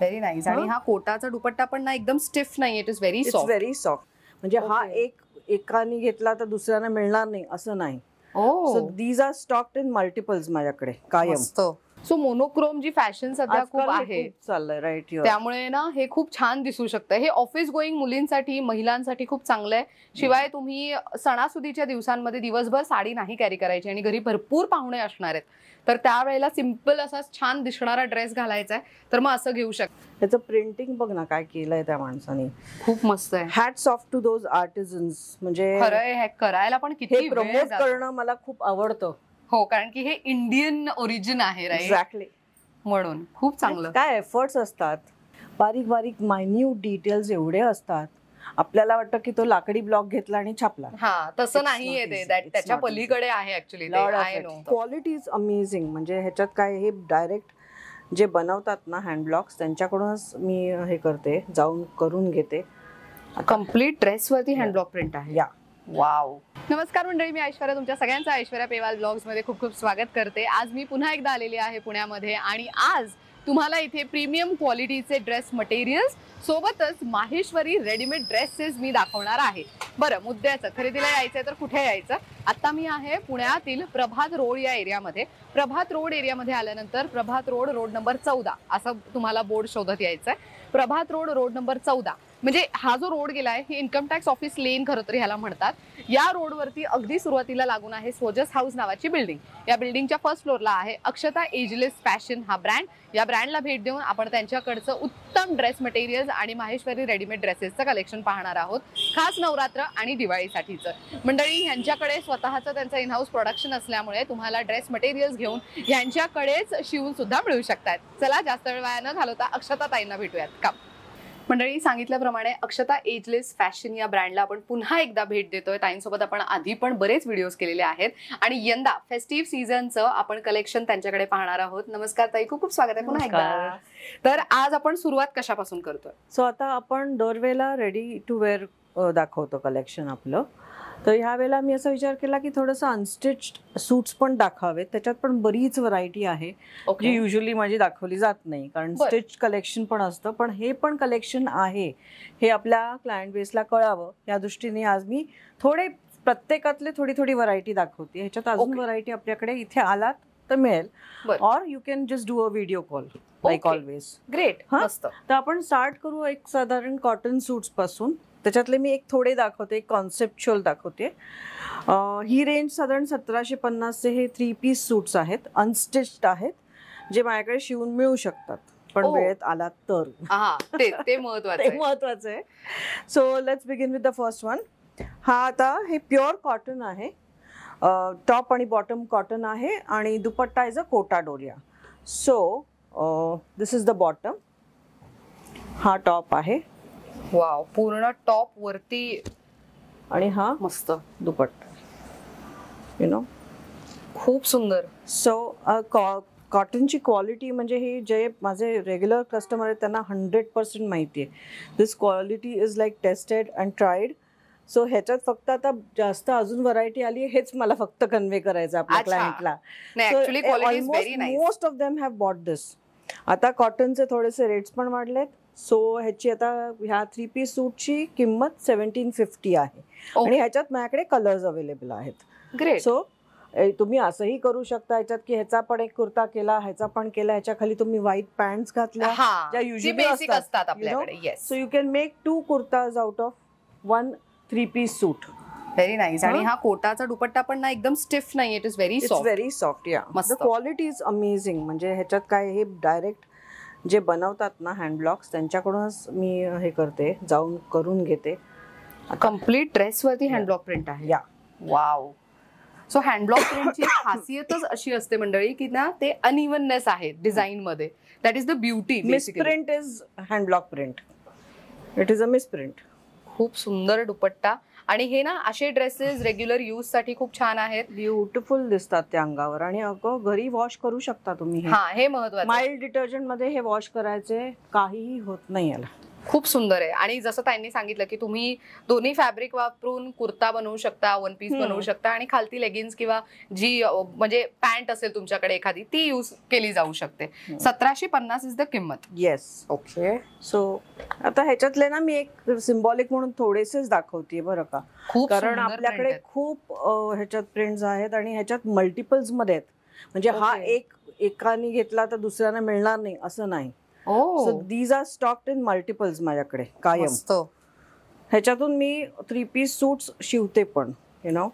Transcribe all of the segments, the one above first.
Very nice. आणि हा कोटाचा दुपट्टा पण ना एकदम स्टिफ नाही, it is very soft. Very soft. म्हणजे हा एकाने घेतला तर दुसऱ्याला मिळणार नाही असं नाही. So these are stocked in multiples माझ्याकडे कायम. सो मोनोक्रोम जी फॅशन सध्या खूप आहे चाललंय राईट, त्यामुळे ना हे खूप छान दिसू शकतं. हे ऑफिस गोईंग मुलींसाठी, महिलांसाठी खूप चांगलं आहे. शिवाय तुम्ही सणासुदीच्या दिवसांमध्ये दिवसभर साडी नाही कॅरी करायची आणि घरी भरपूर पाहुणे असणार आहेत, तर त्यावेळेला सिंपल असा छान दिसणारा ड्रेस घालायचा आहे तर मग असं घेऊ शकता. त्याचं प्रिंटिंग बघ ना काय केलंय त्या माणसाने, खूप मस्त आहे. Hats off to those artisans. म्हणजे खरंय, हे करायला पण किती प्रमोट करणं मला खूप आवडतं. हो, कारण की हे इंडियन ओरिजिन आहे, राईट? एक्झॅक्टली. म्हणून खूप चांगलं. काय एफर्ट्स असतात, बारीक बारीक मायन्यूट डिटेल्स एवढे असतात. आपल्याला वाटतं की तो लाकडी ब्लॉक घेतला आणि छापला. हा, तसं नाहीये ते, त्याच्या पलीकडे आहे ऍक्च्युली. Quality is amazing. म्हणजे ह्याच्यात काय, हे डायरेक्ट जे बनवतात ना हँड ब्लॉक्स, त्यांच्याकडूनच मी हे करते, जाऊन करून घेते. कम्प्लीट ड्रेस वरती हँड ब्लॉक प्रिंट आहे. या वाव. नमस्कार मंडळी, मी ऐश्वर्या, तुमच्या सगळ्यांचं ऐश्वर्या पेवाल ब्लॉग्स मध्ये खूप खूप स्वागत करते. आज मी पुन्हा एकदा आलेली आहे पुण्यामध्ये आणि आज तुम्हाला इथे प्रीमियम क्वालिटीचे ड्रेस मटेरियल्स सोबतच माहेश्वरी रेडीमेड ड्रेसेस मी दाखवणार आहे. बरं, मुद्द्याचं खरेदीला यायचंय तर कुठे यायचं? आता मी आहे पुण्यातील प्रभात रोड या एरियामध्ये. प्रभात रोड एरियामध्ये आल्यानंतर प्रभात रोड नंबर 14 असं तुम्हाला बोर्ड शोधत यायचंय. प्रभात रोड नंबर 14 म्हणजे हा जो रोड गेलाय हे इन्कम टॅक्स ऑफिस लेन खरं तर ह्याला म्हणतात. या रोडवरती अगदी सुरुवातीला लागून आहे सोजस हाऊस नावाची बिल्डिंग. या बिल्डिंगच्या फर्स्ट फ्लोअरला आहे अक्षता एजलेस फॅशन हा ब्रँड. या ब्रँडला भेट देऊन आपण त्यांच्याकडचं उत्तम ड्रेस मटेरियल्स आणि माहेश्वरी रेडीमेड ड्रेसेसचं कलेक्शन पाहणार आहोत, खास नवरात्र आणि दिवाळीसाठीचं. मंडळी, ह्यांच्याकडे स्वतःचं त्यांचं इन हाऊस प्रोडक्शन असल्यामुळे तुम्हाला ड्रेस मटेरियल्स घेऊन ह्यांच्याकडेच शिवून सुद्धा मिळू शकतात. चला, जास्त वेळ वाया न घालवता अक्षता ताईंना भेटूयात का. मंडळी, सांगितल्याप्रमाणे अक्षता एजलेस फॅशन या ब्रँडला आपण पुन्हा एकदा भेट देतोय. ताईंसोबत आपण आधी पण बरेच व्हिडिओज केलेले आहेत आणि यंदा फेस्टिव्ह सीझनचं आपण कलेक्शन त्यांच्याकडे पाहणार आहोत. नमस्कार ताई, खूप खूप स्वागत आहे पुन्हा एकदा. तर आज आपण सुरुवात कशापासून करतोय? सो आता आपण दरवेळेला रेडी टू वेअर दाखवतो कलेक्शन आपलं. तर ह्या वेळेला मी असा विचार केला की थोडंसं अनस्टिच्ड सूट्स पण दाखवावेत. त्याच्यात पण बरीच व्हरायटी आहे जी युजली माझी दाखवली जात नाही, कारण स्टिच कलेक्शन पण असतं. पण हे पण कलेक्शन आहे हे आपल्या क्लायंट बेसला कळावं या दृष्टीने आज मी थोडे प्रत्येकातले थोडी व्हरायटी दाखवते. ह्याच्यात अजून व्हरायटी आपल्याकडे इथे आलात तर मिळेल, or you can just do a video call like always. Great. तर आपण स्टार्ट करू एक साधारण कॉटन सूट्स पासून. त्याच्यातले मी एक थोडे दाखवते, एक कॉन्सेप्च्युअल दाखवते. ही रेंज साधारण 1750 हे 3 पीस सूट्स आहेत, अनस्टिच्ड आहेत, जे माझ्याकडे शिवून मिळू शकतात पण वेळेत आलात तर. ते महत्वाचं आहे. So let's begin with the first one. हा आता हे प्युअर कॉटन आहे. टॉप आणि बॉटम कॉटन आहे आणि दुपट्टा is a Kota Doria. So this is the bottom. हा टॉप आहे. वाव, पूर्ण टॉप वरती आणि हा मस्त दुपट्टा. यु नो, खूप सुंदर. सो कॉटनची क्वालिटी म्हणजे हे जे माझे रेग्युलर कस्टमर आहेत त्यांना 100% माहिती आहे. This quality is like tested and tried. So ह्याच्यात फक्त आता जास्त अजून व्हरायटी आली, हेच मला फक्त कन्वे करायचं आपल्या क्लायंटला. Most of them have bought this. आता कॉटनचे थोडेसे रेट्स पण वाढलेत. सो ह्याची आता ह्या 3 पीस सूटची किंमत 1750 आहे आणि ह्याच्यात माझ्याकडे कलर्स अवेलेबल आहेत. ग्रेट. सो तुम्ही असंही करू शकता ह्याच्यात की ह्याचा पण एक कुर्ता केला, ह्याचा पण केला, ह्याच्या खाली तुम्ही व्हाईट पॅन्ट्स घातल्या ज्या युजली असतात आपल्याकडे. So you can make 2 kurtas out of 1 3 piece suit. Very nice. आणि हा कोटाचा दुपट्टा पण ना एकदम स्टिफ नाही, इट इज व्हेरी सॉफ्ट. या क्वालिटी इज अमेझिंग. म्हणजे ह्याच्यात काय, हे डायरेक्ट जे बनवतात ना हँड ब्लॉक्स, त्यांच्याकडूनच मी हे करते, जाऊन करून घेते. कम्प्लीट ड्रेस वरती हँड ब्लॉक प्रिंट आहे. या वाव. सो हँड ब्लॉक प्रिंटची खासियतच अशी असते मंडळी की ना ते अनइव्हननेस आहे डिझाईन मध्ये. That is the beauty. Misprint is hand block print. It is a misprint. खूप सुंदर दुपट्टा. आणि हे ना असे ड्रेसेस रेग्युलर यूज साठी खूप छान आहेत. ब्युटिफुल दिसतात त्या अंगावर. आणि अगं घरी वॉश करू शकता तुम्ही. हे महत्वाचं. माइल्ड डिटर्जंट मध्ये हे वॉश करायचे, काहीही होत नाही याला. खूप सुंदर आहे. आणि जसं त्यांनी सांगितलं की तुम्ही दोन्ही फॅब्रिक वापरून कुर्ता बनवू शकता, वन पीस बनवू शकता आणि खालती लेगिन्स किंवा जी म्हणजे पॅन्ट असेल तुमच्याकडे एखादी ती यूज केली जाऊ शकते. 1750 इज द किंमत. येस. ओके. सो आता ह्याच्यातले ना मी एक सिम्बॉलिक म्हणून थोडेसेच दाखवते बरं का, खूप कारण सुंदर आपल्याकडे print आहेत. खूप ह्याच्यात प्रिंट्स आहेत आणि ह्याच्यात मल्टिपल्स मध्ये आहेत. म्हणजे हा Okay. एकाने घेतला तर दुसऱ्याला मिळणार नाही असं नाही. Oh, so these are stocked in multiples माझ्याकडे कायम. मस्त. ह्याच्यातून मी 3-piece सूट्स शिवते पण, यु नो.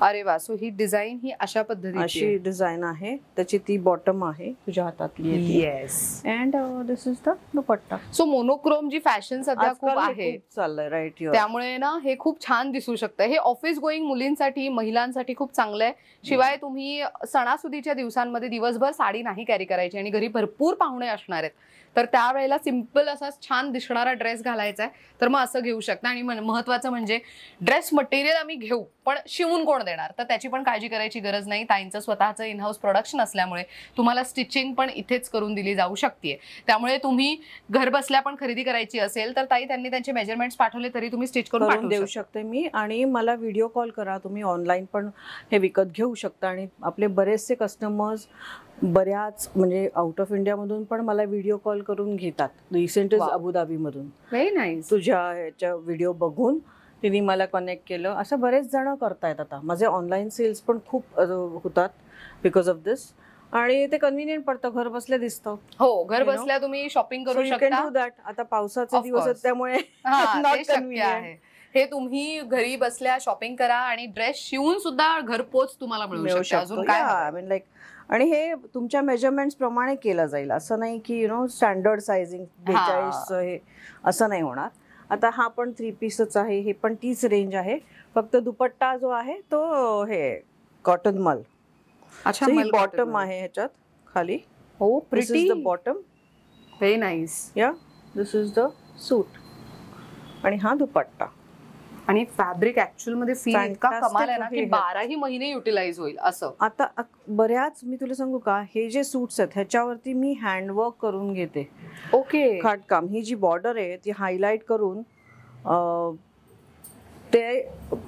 अरे वा. सो ही डिझाईन ही अशा पद्धतीची अशी डिझाईन आहे. त्याची ती बॉटम आहे तुझ्या हातातली. Yes. And this is the dupatta. So monochrome जी फॅशन सध्या खूप आजकाल आहे, हे खूप चाललंय. राईट. त्यामुळे ना हे खूप छान दिसू शकतं. हे ऑफिस गोईंग मुलींसाठी, महिलांसाठी खूप चांगलं आहे. शिवाय तुम्ही सणासुदीच्या दिवसांमध्ये दिवसभर साडी नाही कॅरी करायची आणि घरी भरपूर पाहुणे असणार आहेत, तर त्यावेळेला सिम्पल असा छान दिसणारा ड्रेस घालायचा आहे, तर मग असं घेऊ शकता. आणि महत्वाचं म्हणजे ड्रेस मटेरियल आम्ही घेऊ, पण शिवून कोण देणार, तर त्याची पण काळजी करायची गरज नाही. ताईंचं स्वतःचं इन हाऊस प्रोडक्शन असल्यामुळे तुम्हाला स्टिचिंग पण इथेच करून दिली जाऊ शकते. त्यामुळे तुम्ही घर बसल्या पण खरेदी करायची असेल तर ताई त्यांनी त्यांचे मेजरमेंट्स पाठवले तरी तुम्ही स्टिच करून करून पाठवू देऊ शकता. शकते मी. आणि मला व्हिडिओ कॉल करा, तुम्ही ऑनलाईन पण हे विकत घेऊ शकता. आणि आपले बरेचसे कस्टमर्स बऱ्याच म्हणजे आउट ऑफ इंडिया मधून पण मला व्हिडिओ कॉल करून घेतात. रिसेंटच Wow. अबुधाबी मधून व्हेरी नाईस. तुझ्या ह्याच्या व्हिडिओ बघून तिने मला कनेक्ट केलं. असं बरेच जण करतायत आता. माझे ऑनलाईन सेल्स पण खूप होतात बिकॉज ऑफ दिस. आणि ते कन्व्हिनियंट पडतं, घर बसल्या दिसतं. हो, घर बसल्या तुम्ही शॉपिंग करू शकता. दॅट. आता पावसाचे Of दिवस आहेत course. त्यामुळे हा, not ते शक्य convenient. आहे. हे तुम्ही घरी बसल्या शॉपिंग करा आणि ड्रेस शिवून सुद्धा घरपोच तुम्हाला मिळू शकतो. अजून काय हवंय? I mean like. आणि हे तुमच्या मेजरमेंट्स प्रमाणे केलं जाईल. असं नाही की यु नो स्टँडर्ड सायझिंग 42 हे असं नाही होणार. आता हा पण 3-pieceच आहे. हे पण तीच रेंज आहे. फक्त दुपट्टा जो आहे तो हे कॉटन मल. अच्छा, ही मला बॉटम वाटतं. आहे ह्याच्यात खाली. हो, this pretty. Is the bottom. Very nice. Yeah this is the suit. आणि हा दुपट्टा. आणि फॅब्रिक ऍक्च्युअल मध्ये फील इतका Fantastic कमाल आहे ना की आहे. 12ही महिने युटिलाइज होईल असं. आता बऱ्याच मी तुला सांगू का, हे जे सूट्स आहेत ह्याच्यावरती मी हँडवर्क करून घेते. ओके. खाटकाम. ही जी बॉर्डर आहे ती हायलाइट करून ते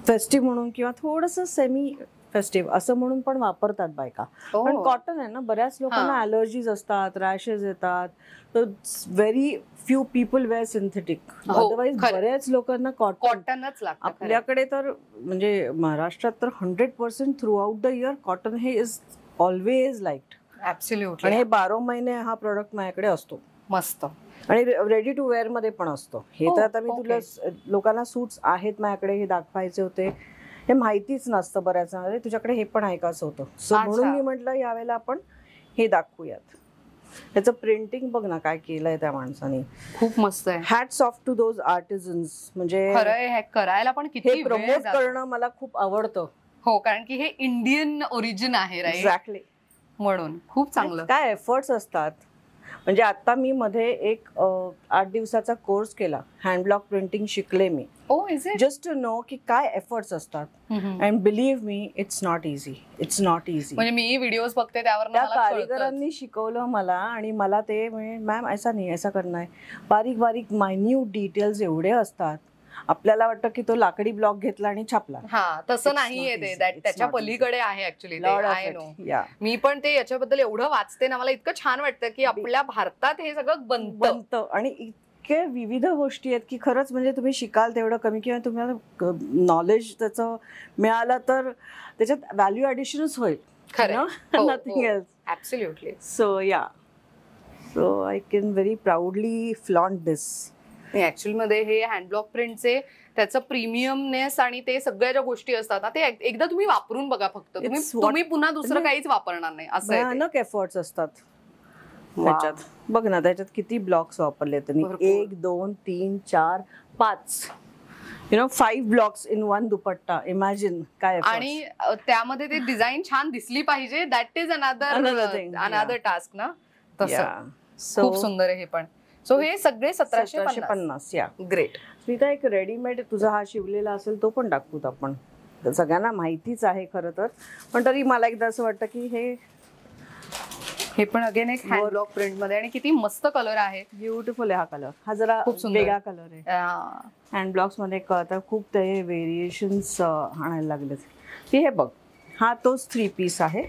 फेस्टिव्ह म्हणून किंवा थोडंसं सेमी फेस्टिव्ह असं म्हणून पण वापरतात बायका. Oh. पण कॉटन आहे ना, बऱ्याच लोकांना अलर्जीज असतात, रॅशेस येतात. तर very few people wear synthetic. हो, अदरवाईज खरं. बऱ्याच लोकांना कॉटन. कॉटनच लागतं. आपल्याकडे तर म्हणजे महाराष्ट्रात तर 100% through out the year cotton हे इज ऑलवेज लाईक्ड. ऍब्सोल्युटली. आणि हे 12 महिने हा प्रोडक्ट माझ्याकडे असतो. मस्त. आणि रेडी टू वेअर मध्ये पण असतो. हे Oh, तर आता मी okay. तुला लोकांना सूट्स आहेत माझ्याकडे हे दाखवायचे होते. हे माहितीच नसतं बऱ्याच जणांना, तुझ्याकडे हे पण आहे का असं होतं. सो अच्छा. म्हणून मी म्हटलं यावेळेला आपण हे दाखवूयात. त्याचं प्रिंटिंग बघ ना काय केलंय त्या माणसाने. खूप मस्त आहे. Hats off to those artisans. म्हणजे खरं आहे, हे करायला पण किती हे वेळ प्रमोट जातो. करणं मला खूप आवडतं. हो, कारण की हे इंडियन ओरिजिन आहे, राईट? एक्झॅक्टली. म्हणून खूप चांगलं. काय एफर्ट्स असतात. म्हणजे आता मी मध्ये एक 8 दिवसाचा कोर्स केला. हँड ब्लॉक प्रिंटिंग शिकले मी. Oh, is it? Just to know की काय एफर्ट्स असतात. And believe me it's not easy. It's not easy. म्हणजे मी व्हिडिओज बघते त्यावर त्या कारीगरांनी शिकवलं मला. आणि मला ते मॅम ऐसा नाही ऐसा करना है. बारीक बारीक मायन्यूट डिटेल्स एवढे असतात. आपल्याला वाटतं की तो लाकडी ब्लॉक घेतला आणि छापला. हा, तसं It's नाहीये not ते. easy. That It's त्याच्या not easy. पलीकडे आहे actually. Lot of I it. No. Yeah. मी पण ते याच्याबद्दल एवढं वाचते ना, मला इतकं छान वाटतं की आपल्या भारतात हे सगळं बनतं. बनतं. आणि इतके विविध गोष्टी आहेत की खरंच म्हणजे तुम्ही शिकाल तेवढं कमी. किंवा तुम्हाला नॉलेज त्याचं मिळालं तर त्याच्यात व्हॅल्यू ऍडिशनच होईल. खरं. Nothing else. ऍब्सोल्युटली. सो या. So I can very proudly flaunt this. Actual मध्ये हे हँडब्लॉक प्रिंटचे त्याचं प्रीमियमनेस आणि ते सगळ्या ज्या गोष्टी असतात ना, ते एकदा तुम्ही वापरून बघा फक्त. तुम्ही पुन्हा दुसरं काहीच वापरणार नाही असं आहे ते. भयानक एफर्ट्स असतात त्याच्यात. बघ ना त्याच्यात किती ब्लॉक्स वापरले त्यांनी. भरपूर. 1 2 3 4 5 you know 5 blocks in one dupatta. Imagine काय efforts. आणि त्यामध्ये ते डिझाईन छान दिसली पाहिजे. दॅट इज Another thing, अनादर टास्क ना. तसं Yeah. खूप So सुंदर आहे हे पण. सो हे सगळे 1750. 1750. या ग्रेट. स्मिता, एक रेडीमेड तुझा हा शिवलेला असेल तो पण दाखवूत आपण. सगळ्यांना माहितीच आहे खरं तर, पण तरी मला एकदा असं वाटतं की हे हे पण अगेन एक हँड ब्लॉक प्रिंट मध्ये आणि किती मस्त कलर आहे. ब्युटिफुल आहे हा कलर. हा जरा खूप सुंदर. वेगळा कलर आहे. हँड ब्लॉक्स मध्ये आता खूप ते व्हेरिएशन्स आणायला लागलेत. की हे बघ, हा तोच 3 पीस आहे.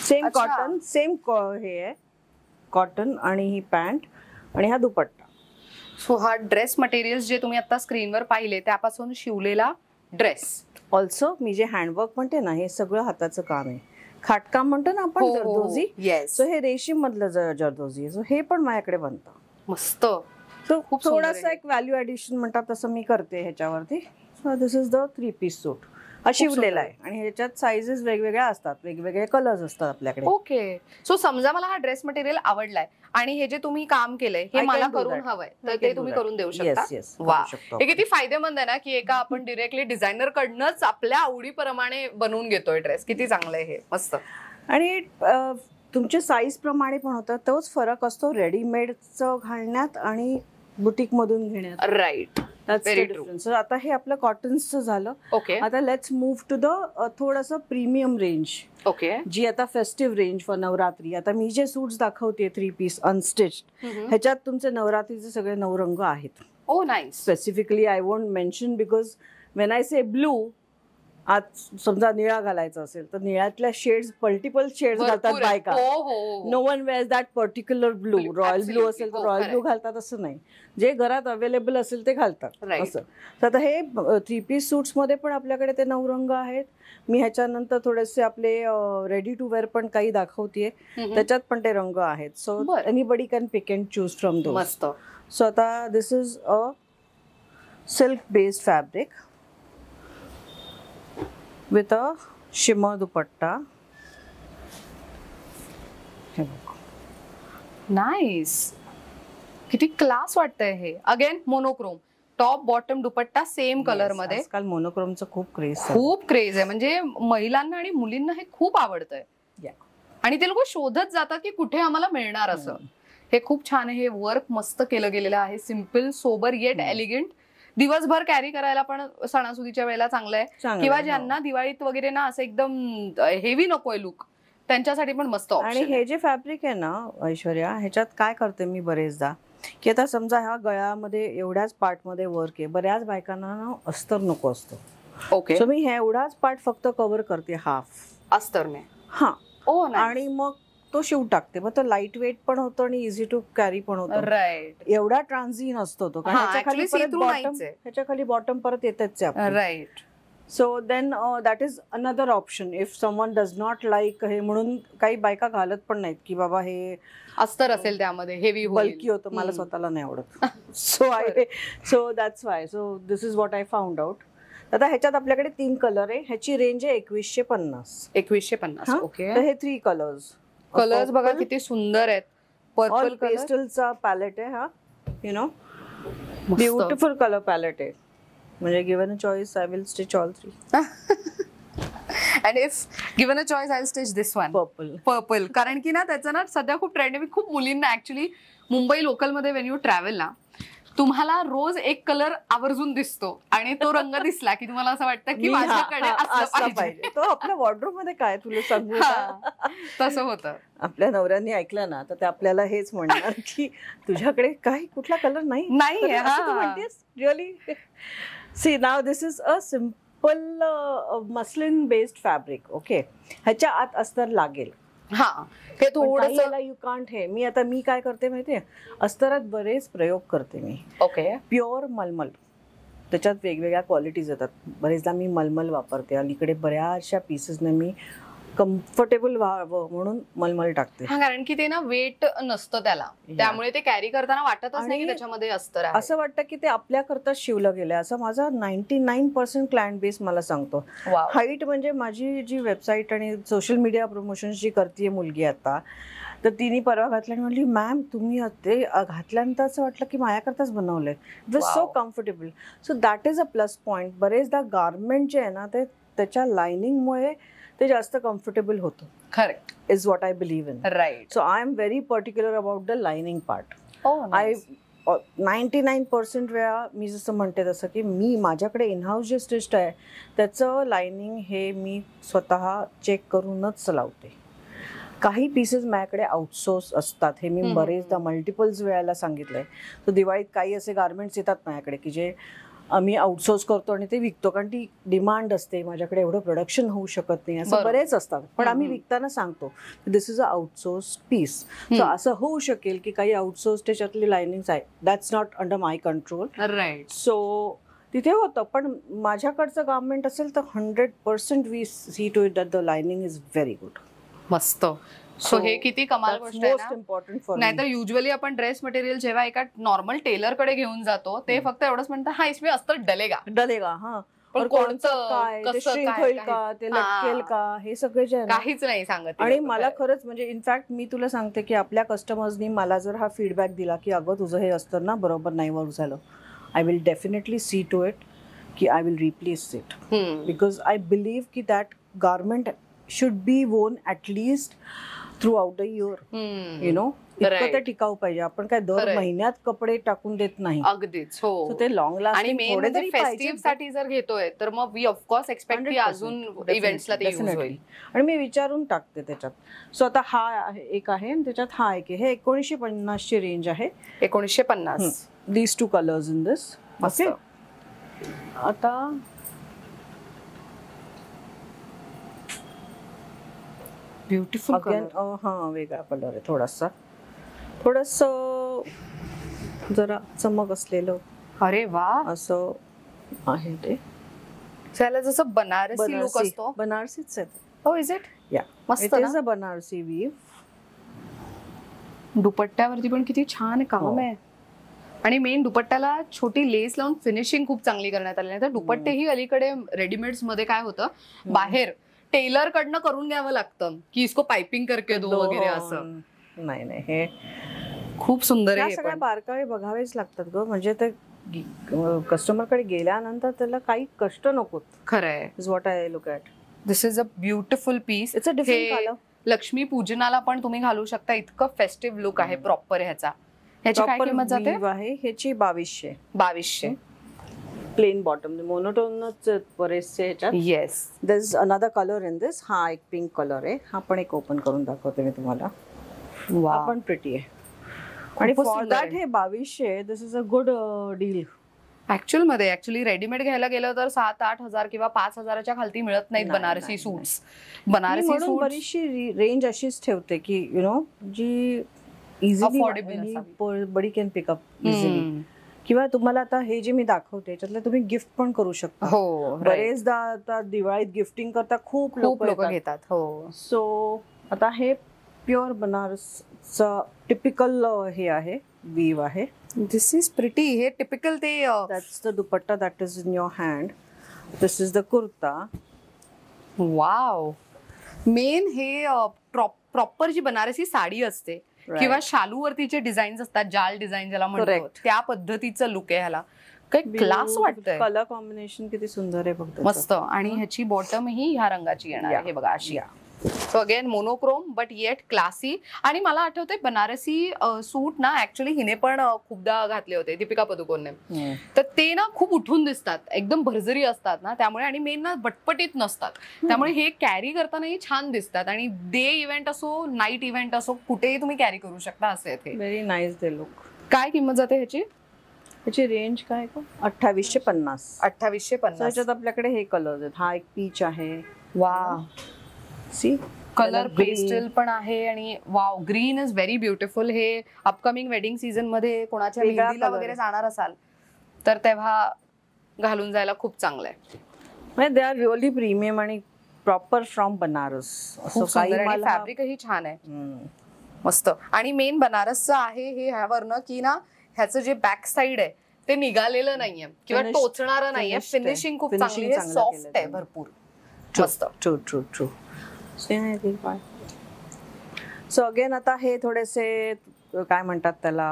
सेम अच्छा. कॉटन, सेम हे आहे कॉटन आणि ही पॅन्ट आणि हा दुपट्टा. सो हा ड्रेस मटेरियल जे तुम्ही आता स्क्रीनवर पाहिले त्यापासून शिवलेला ड्रेस. ऑल्सो मी जे हँडवर्क म्हणते ना, हे सगळं हाताचं काम आहे. खाटकाम म्हणतो ना आपण, जरदोजी. येस. सो हे रेशीम मधलं जरदोजी आहे. सो हे पण माझ्याकडे बनतं. मस्त. तो खूप सुंदर थोडासा आहे. एक व्हॅल्यू ऍडिशन म्हणतात तसं मी करते ह्याच्यावरती. So this is the 3 piece suit. हा शिवलेला आहे आणि ह्याच्यात साइजेस वेगवेगळ्या असतात, वेगवेगळे कलर्स असतात आपल्याकडे. ओके. सो समजा मला हा ड्रेस मटेरियल आवडलाय आणि हे जे तुम्ही काम केलंय हे I can मला do करून that. हवंय, I तर can ते do तुम्ही that. करून देऊ Yes, शकता. yes, वा, करू शकतो हे किती फायदेमंद आहे ना की एका आपण डिरेक्टली डिझायनर कडनंच आपल्या आवडीप्रमाणे बनवून घेतोय ड्रेस. किती चांगलं आहे हे. मस्त. आणि तुमच्या साईज प्रमाणे पण होतं. तोच फरक असतो रेडीमेडचं घालण्यात आणि बुटीक मधून घेण्यात. राईट. Very true. डिफरन्स. आता हे आपलं कॉटन्सचं झालं. ओके. आता लेट्स मूव्ह टू द थोडंसं प्रीमियम रेंज, ओके. जी आता फेस्टिव्ह रेंज फॉर नवरात्री. आता मी जे सूट्स दाखवते 3 पीस अनस्टिच्ड, ह्याच्यात तुमचे नवरात्रीचे सगळे 9 रंग आहेत. ओ nice. Specifically I won't mention because when I say blue, आज समजा निळा घालायचा असेल तर निळ्यातल्या शेड्स, मल्टिपल शेड्स घालतात बायका. No one wears that particular blue. Royal blue असेल तर रॉयल ब्लू घालतात, असं नाही. जे घरात अवेलेबल असेल ते घालतात असं. तर आता हे 3 पीस सूट्स मध्ये पण आपल्याकडे ते 9 रंग आहेत. मी ह्याच्यानंतर थोडेसे आपले रेडी टू वेअर पण काही दाखवतेय, त्याच्यात पण ते रंग आहेत. So anybody can pick and choose from those. मस्त. सो आता this is a silk based fabric with a shimmer dupatta. हे बघ, नाईस. किती क्लास वाटतंय हे. Again monochrome top bottom dupatta same colour मध्ये. आजकाल मोनोक्रोमचं खूप क्रेज खूप क्रेज आहे. म्हणजे महिलांना आणि मुलींना हे खूप आवडतंय. आणि ते लोक शोधत जातात की कुठे आम्हाला मिळणार असं. हे खूप छान आहे. हे वर्क मस्त केलं गेलेलं आहे. Simple, sober eight elegant. दिवसभर कॅरी करायला पण सणासुदीच्या वेळेला चांगलं आहे. किंवा ज्यांना दिवाळीत वगैरे ना असं एकदम हेवी नकोय लुक, त्यांच्यासाठी पण मस्त ऑप्शन. आणि हे जे फॅब्रिक आहे ना ऐश्वर्या, ह्याच्यात काय करते मी बरेचदा, की आता समजा ह्या गळ्यामध्ये एवढ्याच पार्ट मध्ये वर्क आहे. बऱ्याच बायकांना ना अस्तर नको असतो. ओके. सो मी हे एवढाच पार्ट फक्त कव्हर करते हाफ अस्तरने. हा. ओ आणि मग तो शिव टाकते. मग तो लाईट वेट पण होतो आणि इझी टू कॅरी पण होतो. राईट. एवढा ट्रान्झिन असतो तो. ह्याच्या खाली बॉटम परत येतच. Right. So then that is another option if someone does not like हे. म्हणून काही बायका घालत पण नाहीत की बाबा हे अस्तर असेल त्यामध्ये हेवी बल्की होतं, मला स्वतःला नाही आवडत. So that's why. So this is what I found out. आता ह्याच्यात आपल्याकडे 3 कलर आहे. ह्याची रेंज आहे 2150. 2150. ओके. तर हे 3 कलर्स बघा किती सुंदर आहेत. पर्पल पेस्टलचा पॅलेट आहे हा. You know, beautiful colour palette आहे. म्हणजे given a choice I will stitch all 3. And if given a choice I will stitch this one purple. कारण की ना त्याचं ना सध्या खूप ट्रेंड आहे. खूप मुलींना ऍक्च्युली मुंबई लोकलमध्ये वेन यू ट्रॅव्हल ना, तुम्हाला रोज एक कलर आवर्जून दिसतो आणि तो रंग दिसला की तुम्हाला असं वाटतं की माझ्याकडे असलं पाहिजे. तो आपल्या वॉर्डरोब मध्ये काय तुला सांगू, तसं होतं. आपल्या नवऱ्यांनी ऐकलं ना तर ते आपल्याला हेच म्हणणार की तुझ्याकडे काही कुठला कलर नाही. म्हणतेस really. See now this is a simple muslin based fabric. Okay. ह्याच्या आत अस्तर लागेल. हा. हे थोडंसं यू कांट. हे मी काय करते माहितीये, अस्तरात बरेच प्रयोग करते मी. ओके. प्युअर मलमल, त्याच्यात वेगवेगळ्या क्वालिटीज येतात. बरेचदा मी मलमल वापरते. अलीकडे बऱ्याचशा पीसेसने मी कम्फर्टेबल व्हावं म्हणून मलमल टाकते. हा, कारण की ते ना वेट नसतं त्याला, त्यामुळे ते कॅरी करताना वाटतच नाही की त्याच्यामध्ये अस्तर आहे. असं वाटतं की ते आपल्याकरता शिवलं गेलं असं. माझा 99% क्लायंट बेस मला सांगतो. हाईट म्हणजे माझी जी वेबसाईट आणि सोशल मीडिया प्रमोशन जी करते मुलगी आता, तर तिने परवा घातल्याने म्हणली, मॅम तुम्ही ते घातल्यानंतर असं वाटलं की माझ्याकरताच बनवलंय. It was so comfortable. So that is a plus point. बरेचदा गार्मेंट जे आहे ना ते त्याच्या लाइनिंगमुळे ते जास्त कम्फर्टेबल होतं. Correct. Is what I believe in. Right. So I am very particular about the lining part. I 99% वेळा मी जसं म्हणते तसं की मी माझ्याकडे इनहाऊस जे स्टिच्ड आहे त्याचं लाइनिंग हे मी स्वतः चेक करूनच लावते. काही पीसेस माझ्याकडे आउटसोर्स असतात, हे मी बरेचदा मल्टिपल्स वेळेला सांगितलंय. तर दिवाळीत काही असे गार्मेंट्स येतात माझ्याकडे की जे आम्ही आउटसोर्स करतो आणि ते विकतो, कारण ती डिमांड असते, माझ्याकडे एवढं प्रोडक्शन होऊ शकत नाही, असं बरेच असतात. पण आम्ही विकताना सांगतो this is a outsource piece. So असं होऊ शकेल की काही आउटसोर्स त्याच्यातली लायनिंग आहे, that's not under my control. Right. So तिथे होतं. पण माझ्याकडचं गार्मेंट असेल तर 100% we see to it that the lining is very good. मस्त. सो हे किती कमाल गोष्ट आहे मोस्ट इम्पॉर्टंट फॉर नाहीतर युजली आपण ड्रेस मटेरियल जेव्हा एका नॉर्मल टेलर कडे घेऊन जातो ते फक्त एवढंच म्हणतात हा इसमें अस्तर डलेगा. हा, पण कोणतं काय, ते श्रिंक होईल का, ते लटकेल का, हे सगळे जे आहे ना, काहीच नाही सांगत. आणि मला खरंच म्हणजे इनफॅक्ट मी तुला सांगते की आपल्या कस्टमर्सनी मला जर हा फीडबॅक दिला की अगं तुझं हे अस्तर ना बरोबर नाही वर्क झालं, I will definitely see to it की I will replace it, because I believe की that garment should be worn at least throughout the year. You know, इतकं ते टिकाऊ पाहिजे. आपण काय दर महिन्यात कपडे टाकून देत नाही. अगदीच. हो. ते लॉंग लास्टिंग आणि मेन म्हणजे फेस्टिव्ह साठी जर घेतोय तर मग वी ऑफकोर्स एक्सपेक्ट की अजून इव्हेंट्सला ते यूज होईल. आणि मी विचारून टाकते त्याच्यात. सो आता हा एक आहे आणि त्याच्यात हा एक आहे. हे 1950 ची रेंज आहे. 1950. These two colours in this. Okay. आता ब्युटिफुल अगेन हा वेगळा कलर आहे, थोडस जरा चमक असलेलं. अरे वा, असं आहे ते. त्याला जसं बनारसी लुक असतो. बनारसीच आहे. हो, इज इट? या, मस्त it is a Banarasi weave. दुपट्ट्यावरती पण किती छान काम आहे. आणि मेन दुपट्ट्याला छोटी लेस लावून फिनिशिंग खूप चांगली करण्यात आली. तर दुपट्टेही अलीकडे रेडीमेड्स मध्ये काय होतं, बाहेर टेलर कडनं करून घ्यावं लागतं की इसको पाइपिंग करके दो वगैरे असं. नाही, हे खूप सुंदर आहे. सगळ्या बारकावे बघावेच लागतात ग, म्हणजे ते कस्टमर कडे गेल्यानंतर त्याला काही कष्ट नकोत. खरंय. Is what I look at. This is a beautiful piece. It's a different colour. Lakshmi पूजनाला पण तुम्ही घालू शकता. इतकं फेस्टिव्ह लुक आहे प्रॉपर ह्याचा. ह्याची काय किंमत जाते? ह्याची 2200. 2200. प्लेन बॉटम, मोनोटोनच बरेचसे ह्याच्यात. Yes. There is another colour in this. हा एक पिंक कलर आहे. हा पण एक ओपन करून दाखवते मी तुम्हाला. हा पण प्रिटी आहे. आणि फॉर दॅट हे 2200. This is a good deal. Actually readymade घ्यायला गेलं तर 7-8 हजार किंवा 5 हजाराच्या खालती मिळत नाहीत बनारसी सूट्स. बनारसी सूट बरीचशी रेंज अशीच ठेवते की यु नो जी easily buddy can pick up easily. किंवा तुम्हाला आता हे जे मी दाखवते याच्यातलं तुम्ही गिफ्ट पण करू शकता. हो, बरेचदा आता दिवाळीत गिफ्टिंग करता खूप लोक घेतात. हो. सो आता हे प्युअर बनारसचं टिपिकल हे आहे, वीव आहे. This is pretty. हे टिपिकल ते that's the dupatta that is in your hand. This is the kurta. Wow. Main हे प्रॉपर जी बनारसी साडी असते किंवा शालूवरती जे डिझाईन्स असतात, जाल डिझाईन ज्याला म्हणतो, त्या पद्धतीचं लुक आहे ह्याला. काही क्लास वाटतंय. कलर कॉम्बिनेशन किती सुंदर आहे बघ. मस्त. आणि ह्याची बॉटम ही ह्या रंगाची येणार आहे. हे बघा अशी. So again monochrome but eight classy. आणि मला आठवतंय बनारसी सूट ना ऍक्च्युअली हिने पण खूपदा घातले होते, दीपिका पदुकोणने. तर ते ना खूप उठून दिसतात, एकदम भरजरी असतात ना, त्यामुळे. आणि मेन ना बटपटीत नसतात, त्यामुळे हे कॅरी करतानाही छान दिसतात. आणि डे इव्हेंट असो, नाईट इव्हेंट असो, कुठेही तुम्ही कॅरी करू शकता असे. Very nice they look. काय किंमत जाते ह्याची? ह्याची रेंज काय? 2850. 2850. त्याच्यात आपल्याकडे हे कलर्स आहेत. हा एक पीच आहे. वा. सी कलर पेस्टल पण आहे. आणि wow, green is very beautiful. हे अपकमिंग वेडिंग सीझन मध्ये कोणाच्या मेहंदीला वगैरे जाणार असाल तर तेव्हा घालून जायला खूप चांगलं आहे. म्हणजे दे आर रिअली प्रीमियम आणि प्रॉपर फ्रॉम बनारस. फॅब्रिकही छान आहे. मस्त. आणि मेन बनारसचं आहे हे ह्यावरनं की ना ह्याचं जे बॅक साइड आहे ते निघालेलं नाहीये किंवा टोचणारं नाहीये. फिनिशिंग खूप चांगली आहे, सॉफ्ट आहे भरपूर. मस्त. True true true. So again आता हे थोडेसे काय म्हणतात त्याला,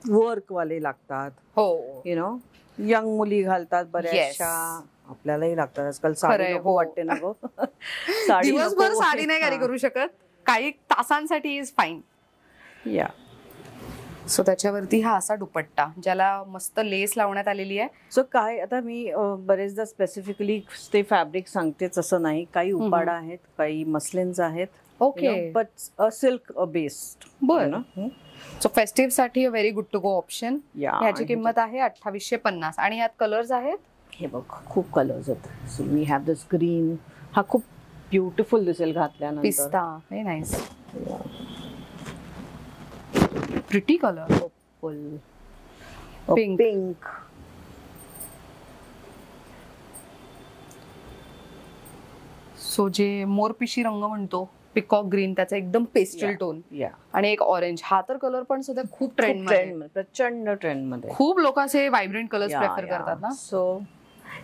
वर्क वाले लागतात. हो. यु नो, यंग मुली घालतात बऱ्याचशा. आपल्यालाही लागतात आजकाल. साडी नको वाटते ना गो. दिवसभर साडी नाही कॅरी करू शकत, काही तासांसाठी इज फाईन. या. सो त्याच्यावरती हा असा दुपट्टा ज्याला मस्त लेस लावण्यात आलेली आहे. सो काय आता मी बरेचदा स्पेसिफिकली ते फॅब्रिक सांगतेच असं नाही. काही उपाडा आहेत, काही मस्लिन्स आहेत. Okay but silk based. बरं. सो फेस्टिव्ह साठी very good to go option. या ह्याची किंमत आहे 2850 आणि ह्यात कलर्स आहेत. हे बघ खूप कलर्स आहेत. So we have this green. हा खूप ब्युटिफुल दिसेल घातल्यानंतर. Pista very nice. Pretty colour. Full Pink. Pink. So जे मोरपिशी रंग म्हणतो पिकॉक ग्रीन त्याचा एकदम पेस्टल टोन या आणि एक ऑरेंज. हा तर कलर पण सध्या खूप ट्रेंड मध्ये. प्रचंड ट्रेंड मध्ये. खूप लोक असे व्हायब्रंट कलर्स प्रेफर करतात ना. सो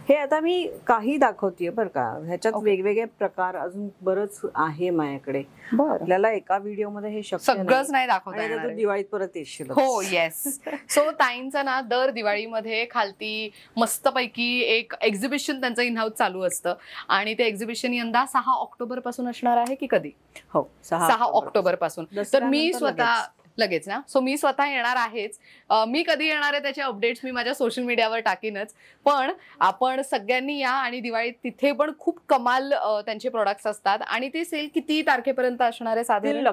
हे आता मी काही दाखवतेय बरं का. ह्याच्यात वेगवेगळे प्रकार अजून बरंच आहे माझ्याकडे. आपल्याला एका व्हिडिओ मध्ये हे शक्य सगळंच नाही दाखवता नाही. येणार. तू दिवाळीत परत येशील. हो येस. सो ताईंचा ना दर दिवाळीमध्ये खालती मस्तपैकी एक एक्झिबिशन त्यांचं इन हाऊस चालू असतं आणि ते एक्झिबिशन यंदा 6 ऑक्टोबर पासून असणार आहे की कधी. हो 6 ऑक्टोबर पासून. तर मी स्वतः लगेच ना. सो मी स्वतः येणार आहेच. मी कधी येणार आहे त्याचे अपडेट्स मी माझ्या सोशल मीडियावर टाकीनच. पण आपण सगळ्यांनी या आणि दिवाळीत तिथे पण खूप कमाल त्यांचे प्रोडक्ट्स असतात. आणि ते सेल किती तारखेपर्यंत असणार आहे साधारण.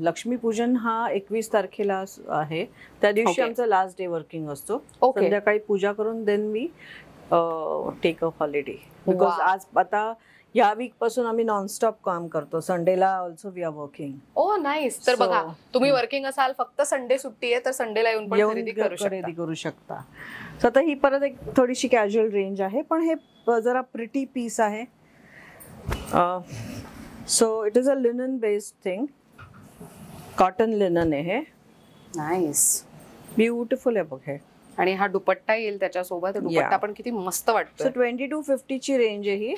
लक्ष्मीपूजन हा 21 तारखेला आहे. त्या दिवशी आमचा लास्ट डे वर्किंग असतो. संध्याकाळी पूजा करून then we take a holiday. Because आज आता या वीक पासून आम्ही नॉनस्टॉप काम करतो. संडेला also we are working. Oh nice. तर बघा तुम्ही वर्किंग असाल फक्त संडे सुट्टी आहे तर संडेला येऊन पण खरेदी करू शकता. सो आता ही परत एक थोडीशी कॅज्युअल रेंज आहे पण हे जरा प्रिटी पीस आहे. So it is a linen based thing. Cotton linen आहे हे. नाईस. ब्युटिफुल आहे बघ हे. आणि हा दुपट्टा येईल त्याच्यासोबत. दुपट्टा पण किती मस्त वाटतो. सो 2250 ची रेंज आहे ही.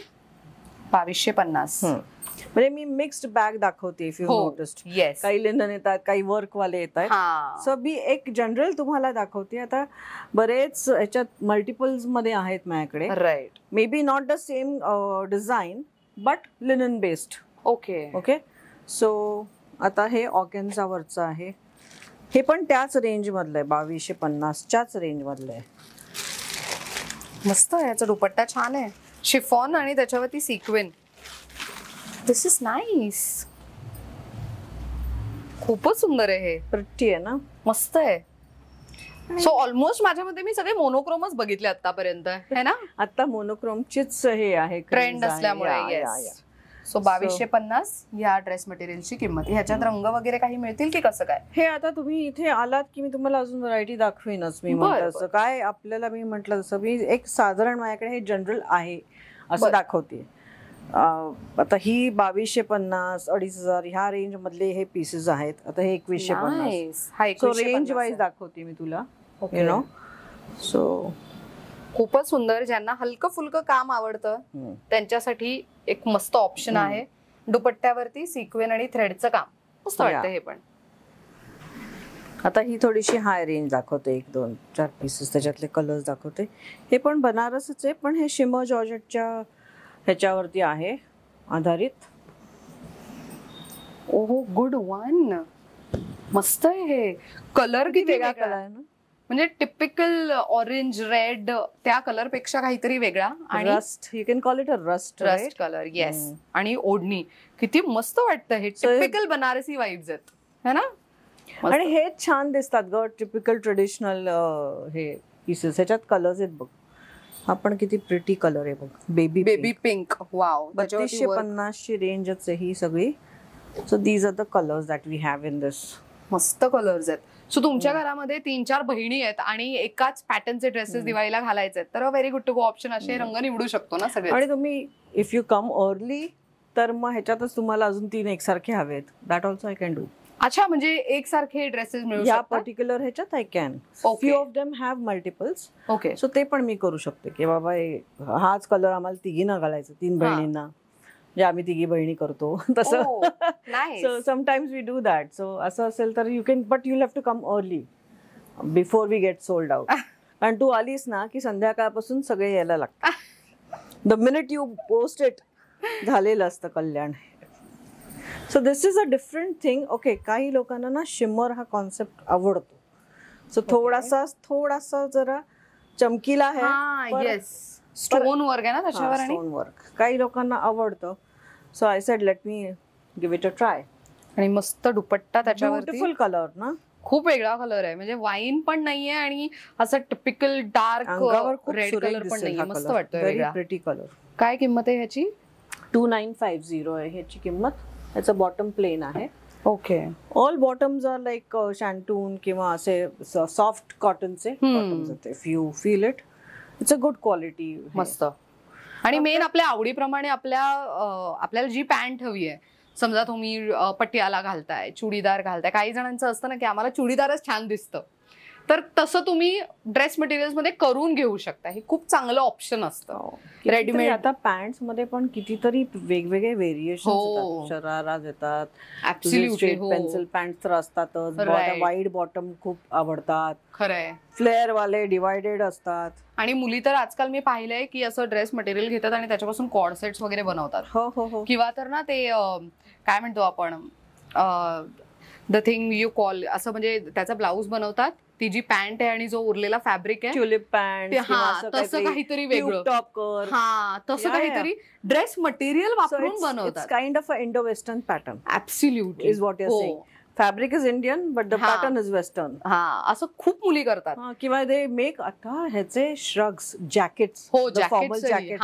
2250. म्हणजे मी मिक्स्ड बॅग दाखवते. If you noticed. येस. काही लिनन येतात काही वर्क वाले येतात. सो मी एक जनरल तुम्हाला दाखवते. आता बरेच ह्याच्यात मल्टिपल्स मध्ये आहेत माझ्याकडे. Right. May be not the same design but linen based. Okay okay. So आता हे ऑर्गेन्झा वरचं आहे. हे पण त्याच रेंज मधलं आहे. 2250च्याच रेंज मधलं आहे. मस्त आहे. याचा दुपट्टा छान आहे. शिफॉन आणि त्याच्यावरती सिक्वेन. This is nice. खूपच सुंदर आहे हे. प्रिटी आहे ना. मस्त आहे. सो ऑलमोस्ट माझ्यामध्ये मी सगळे मोनोक्रोमच बघितले आतापर्यंत है ना. आता मोनोक्रोमचीच हे आहे ट्रेंड असल्यामुळे. सो 2250 या ड्रेस मटेरियलची किंमत. ह्याच्यात रंग वगैरे काही मिळतील की कसं काय. हे आता तुम्ही इथे आलात की मी तुम्हाला अजून व्हरायटी दाखवीनच. मी म्हटलं असं काय आपल्याला मी म्हटलं तसं मी एक साधारण माझ्याकडे हे जनरल आहे असं दाखवते. आता ही 2250 2500 ह्या रेंज मधले हे पीसेस आहेत. आता हे 2150. सो रेंज वाईज दाखवते मी तुला. You know. सो खूपच सुंदर. ज्यांना हलकं फुलकं काम आवडतं त्यांच्यासाठी एक मस्त ऑप्शन आहे. दुपट्ट्यावरती सिक्वेन आणि थ्रेडचं काम मस्त वाटतं हे पण. आता ही थोडीशी हाय रेंज दाखवते. 1 2 4 पीसेस त्याच्यातले कलर्स दाखवते. हे पण बनारसच आहे पण हे शिमर जॉर्जेटच्या ह्याच्यावरती आहे आधारित. ओहो गुड वन. मस्त आहे हे. कलर किती वेगळा कलर आहे ना. म्हणजे टिपिकल ऑरेंज रेड त्या कलर पेक्षा काहीतरी वेगळा. आणि rust. You can call it a rust. Rust colour. Yes. आणि ओढणी किती मस्त वाटतं हे. टिपिकल बनारसी वाइब्स आहेत है ना. आणि हे छान दिसतात ग. टिपिकल ट्रेडिशनल हे पीसेस. ह्याच्यात कलर्स आहेत बघ. हा पण किती प्रिटी कलर आहे बघ. Baby pink. वाव. 2250 ची रेंजच आहे ही सगळी. So these are the colours that we have in this. मस्त कलर्स आहेत. सो तुमच्या घरामध्ये 3-4 बहिणी आहेत आणि एकाच पॅटर्नचे ड्रेसेस दिवाळीला घालायचे आहेत तर very good to go option. असे रंग निवडू शकतो ना सगळे. आणि तुम्ही इफ यू कम अर्ली तर मग ह्याच्यातच तुम्हाला अजून 3 एकसारखे हवेत. That also I can do. अच्छा म्हणजे एकसारखे ड्रेसेस मिळू शकतात. या पर्टिक्युलर ह्याच्यात I can. Few of them have multiples. Okay. So ते पण मी करू शकते की बाबा हाच कलर आम्हाला तिघींना घालायचा. 3 बहिणींना. जे आम्ही तिघी बहिणी करतो तसं. So sometimes we do that. So असं असेल तर you can but you have to come early before we get sold out. आणि तू आलीस ना की संध्याकाळपासून सगळे यायला लागतात. The minute you post it झालेलं असतं Kalyan. So this is a different thing. Okay. काही लोकांना ना शिमर हा कॉन्सेप्ट आवडतो. सो थोडासा जरा चमकीला आहे. स्टोन वर्क आहे ना त्याच्यावर. स्टोन वर्क काही लोकांना आवडतं. So I said let me give it a try. आणि मस्त दुपट्टा त्याच्यावरती, ब्युटिफुल कलर ना, खूप वेगळा कलर आहे, म्हणजे वाईन पण नाहीये आणि असं टिपिकल डार्क अंगावर खूप रेड सुरेख कलर पण दिसेल नाहीये. हा मस्त कलर. वाटतोय व्हेरी वेगळा. Pretty colour. काय किंमत आहे ह्याची? 2950 आहे ह्याची किंमत. ह्याचं बॉटम प्लेन आहे. Okay. All bottoms are like shantung किंवा असे सॉफ्ट कॉटनचे बॉटम्स आहेत. If you feel it, it's a good quality. मस्त. आणि मेन आपल्या आवडीप्रमाणे आपल्याला जी पॅन्ट हवी आहे, समजा तुम्ही पटियाला घालताय, चुडीदार घालताय, काही जणांचं असतं ना की आम्हाला चुडीदारच छान दिसतं, तर तसं तुम्ही ड्रेस मटेरियल्स मध्ये करून घेऊ शकता. हे खूप चांगलं ऑप्शन असतं. रेडीमेड आता पॅन्ट्स मध्ये पण कितीतरी वेगवेगळे व्हेरिएशन हो. शराराज येतात. ऍब्सोल्युटली. पेन्सिल पॅन्ट तर असतातच. Right. वाईड बॉटम खूप आवडतात. खरंय. फ्लेअर वाले डिवायडेड असतात. आणि मुली तर आजकाल मी पाहिलंय की असं ड्रेस मटेरियल घेतात आणि त्याच्यापासून कॉर्ड सेट्स वगैरे बनवतात. हो हो हो. किंवा तर ना ते काय म्हणतो आपण, द थिंग यू कॉल, असं म्हणजे त्याचा ब्लाऊज बनवतात, ती जी पॅन्ट आहे आणि जो उरलेला फॅब्रिक आहे, ट्युलिप पॅन्ट, तसं काहीतरी वेगळं, टॉप कर, तसं काहीतरी ड्रेस मटेरियल वापरून बनवतात. Kind of Indo western pattern. Absolutely is what you are saying. Fabric is Indian but the pattern is western. असं खूप मुली करतात. किंवा दे मेक आता ह्याचे श्रग्स, जॅकेट्स, हो, फॉर्मल जॅकेट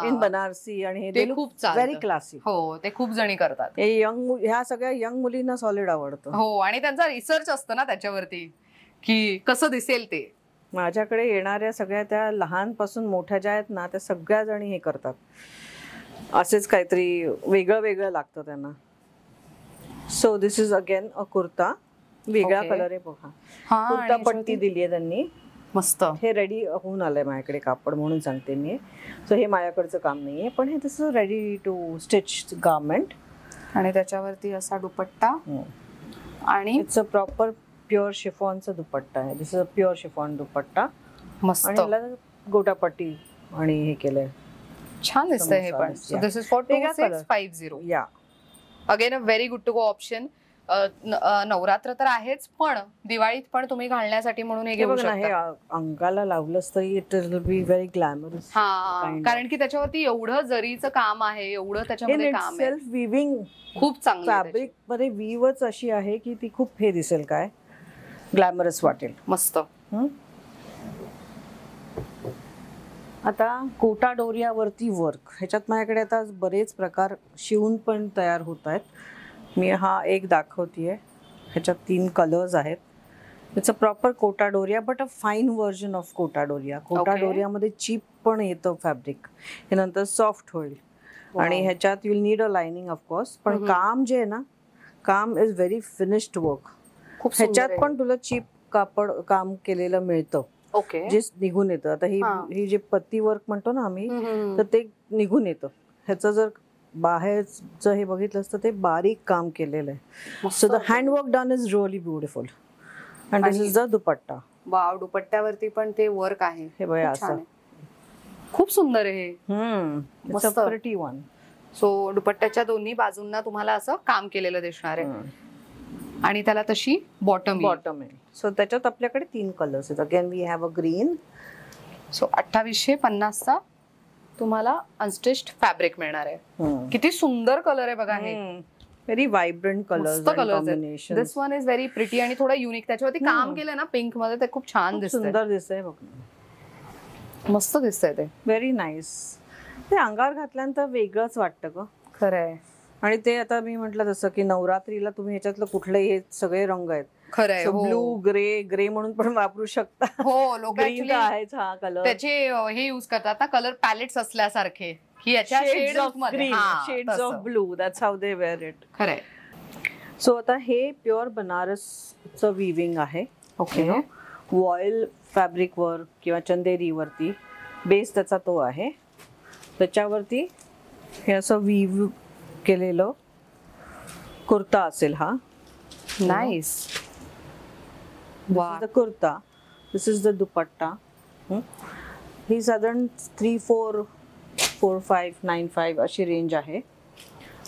इन बनारसी, आणि ते खूप व्हेरी क्लासी. हो, ते खूप जणी करतात. ह्या सगळ्या यंग मुलींना सॉलिड आवडतं. हो, आणि त्यांचा रिसर्च असतं ना त्याच्यावरती की कसं दिसेल ते. माझ्याकडे येणाऱ्या सगळ्या त्या लहानपासून मोठ्या ज्या आहेत ना, त्या सगळ्या जणी हे करतात. असेच काहीतरी वेगळं वेगळं लागतं त्यांना. So this is again a kurta. वेगळा कलर आहे बघा. कुर्ता पट्टी दिली आहे त्यांनी. मस्त. हे रेडी होऊन आलंय माझ्याकडे कापड, म्हणून सांगते मी. सो हे माझ्याकडचं काम नाहीये, पण हे this is ready to stitch garment. आणि त्याच्यावरती असा दुपट्टा, आणि इट्स अ प्रॉपर प्युअर शिफॉनचा दुपट्टा आहे. This is a pure chiffon dupatta. मस्त. आणि याला गोटापट्टी आणि हे केलंय. छान दिसतंय हे पण. So this is for 2650. Yeah again a very good to go option. Navratra तर आहेच, पण दिवाळीत पण तुम्ही घालण्यासाठी म्हणून हे घेऊ शकता. हे अंगाला लावलंच तरी it will be very glamorous. कारण की त्याच्यावरती एवढं जरीचं काम आहे, एवढं त्याच्यामध्ये काम आहे. सेल्फ विविंग खूप चांगलं. फॅब्रिक मध्ये वीवच अशी आहे की ती खूप हे दिसेल, काय ग्लॅमरस वाटेल. मस्त. आता कोटा डोरियावरती वर्क, ह्याच्यात माझ्याकडे आता बरेच प्रकार शिवून पण तयार होत आहेत. मी हा एक दाखवतीये. ह्याच्यात 3 कलर्स आहेत. It's a proper Kota Doria but a fine version of Kota Doria. Kota डोरियामध्ये chip पण येतं फॅब्रिक, हे नंतर सॉफ्ट होईल. आणि ह्याच्यात you'll need a lining of course, पण काम जे आहे ना, काम इज व्हेरी फिनिश्ड वर्क. ह्याच्यात पण तुला चीप कापड काम केलेलं मिळतं. ओके. जे निघून येतं. आता ही जे पत्ती वर्क म्हणतो ना आम्ही, तर ते निघून येतं. ह्याचं जर बाहेरचं हे बघितलं असतं, ते बारीक काम केलेलं आहे. So the handwork done is really beautiful. And this is the dupatta. Wow, दुपट्ट्यावरती पण ते वर्क आहे. हे बघा असं खूप सुंदर आहे. It's a pretty one. So दुपट्ट्याच्या दोन्ही बाजूंना तुम्हाला असं काम केलेलं दिसणार आहे. आणि त्याला तशी बॉटम आहे. सो त्याच्यात आपल्याकडे 3 कलर्स आहेत. Again we have a green. So 2850चा तुम्हाला अनस्टिच्ड फॅब्रिक मिळणार आहे. किती सुंदर कलर आहे बघा. हे very vibrant colours combination. This one is very pretty आणि थोडा युनिक. त्याच्यावरती काम केलं ना पिंक मध्ये, ते खूप छान दिसतंय. सुंदर दिसतंय बघ. मस्त दिसतंय ते. Very nice. ते अंगावर घातल्यानंतर वेगळंच वाटतं ग. खरंय. आणि ते आता मी म्हटलं तसं की नवरात्रीला तुम्ही ह्याच्यातलं कुठलेही हे सगळे रंग आहेत. खरंय. ब्लू, ग्रे म्हणून पण वापरू शकता. हो, लोक आहेच हा कलर. त्याचे हे युज करतात ना, कलर पॅलेट्स असल्यासारखे, की याच्या shades of blue. That's how they were it. खरंय. सो आता हे प्युअर बनारसचं विविंग आहे. ओके. वॉयल फॅब्रिक वर किंवा चंदेरीवरती बेस त्याचा तो आहे. त्याच्यावरती हे असं वीव केलेलं कुर्ता असेल हा. Nice. The kurta. This is the dupatta. ही साधारण 344595 अशी रेंज आहे.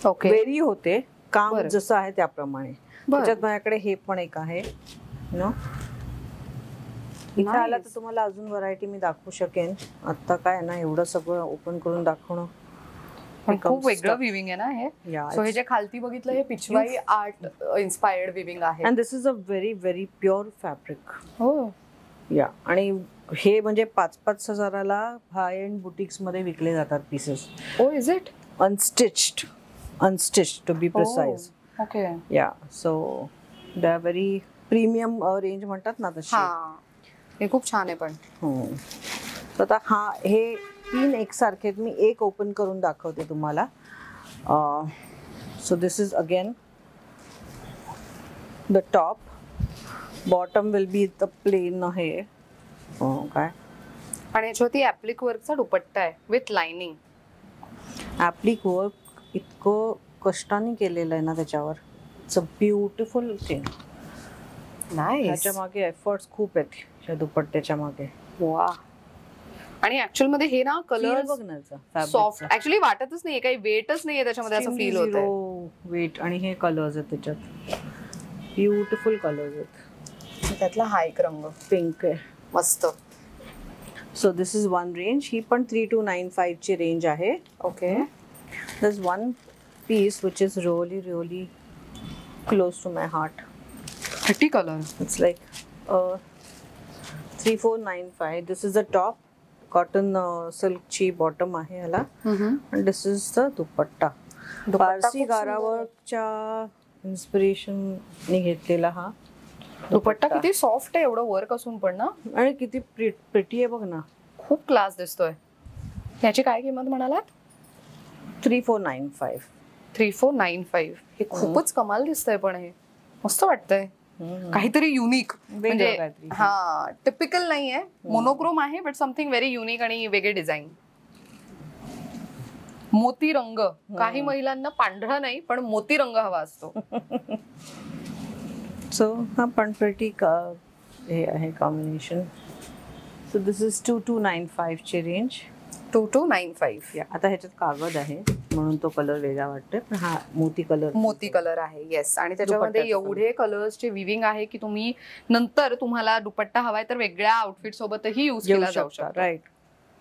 ओके. वेरी होते काम जसं आहे त्याप्रमाणे. त्याच्यात माझ्याकडे हे पण एक आहे. इथे आला तर तुम्हाला अजून व्हरायटी मी दाखवू शकेन. आता काय ना, एवढं सगळं ओपन करून दाखवणं पण खूप वेगळं विविंग आहे ना हे. सो हे जे खालती बघितलं हे पिछवाई आर्ट इन्स्पायर्ड विविंग आहे. And this is a very very pure fabric. हो या आणि हे म्हणजे 5-5 हजाराला हाय एंड बुटिक्स मध्ये विकले जातात pieces. Oh is it unstitched to be precise. Okay. Yeah so they are very premium range म्हणतात ना तशी. हे खूप छान आहे पण. तर आता हे 3 एकसारखे मी एक ओपन करून दाखवते तुम्हाला. So this is again the top. Bottom will be the plain आहे काय. आणि याच्यावरती ऍप्लिक वर्कचा दुपट्टा आहे विथ लाइनिंग. ऍप्लिक वर्क इतकं कष्टाने केलेलं आहे ना त्याच्यावर. It's a beautiful thing. Nice. त्याच्या मागे एफर्ट्स खूप आहेत या दुपट्ट्याच्या मागे. वा. आणि ऍक्च्युअल मध्ये हे ना कलर सॉफ्ट ऍक्च्युअली वाटतच नाहीये, काही वेटच नाहीये त्याच्यामध्ये असं फील होतंय. वेट. आणि हे कलर्स आहेत त्याच्यात. ब्युटिफुल कलर्स आहेत. त्यातला हा एक रंग पिंक आहे मस्त. So this is one range. ही पण 3295 ची रेंज आहे. Okay. There's one piece which is really really close to my heart. pretty color. It's like 3495. This is the top. Cotton silk ची bottom आहे याला. And this is the dupatta. Parsi गारावरच्या inspiration ने घेतलेला हा दुपट्टा. किती सॉफ्ट आहे एवढं वर्क असून पण ना. आणि किती प्रिटी आहे बघ ना. खूप क्लास दिसतोय. याची काय किंमत म्हणालात? 3495. 3495. हे खूपच कमाल दिसतंय पण हे मस्त वाटतंय. काहीतरी युनिक म्हणजे हा टिपिकल नाहीये. मोनोक्रोम आहे बट समथिंग व्हेरी युनिक आणि वेगळे डिझाईन. मोती रंग. काही महिलांना पांढरा नाही पण मोती रंग हवा असतो. सो हा पण प्रिटी हे आहे कॉम्बिनेशन. सो दिस इज 2295 ची रेंज. 2295. आता ह्याच्यात कागद आहे म्हणून तो कलर वेगळा वाटतोय. पण हा मोती कलर आहे. येस. आणि त्याच्यामध्ये एवढे कलर्सचे विविंग आहे की तुम्ही नंतर तुम्हाला दुपट्टा हवाय तर वेगळ्या आउटफिट सोबतही यूज केला जाऊ शकतो. राईट.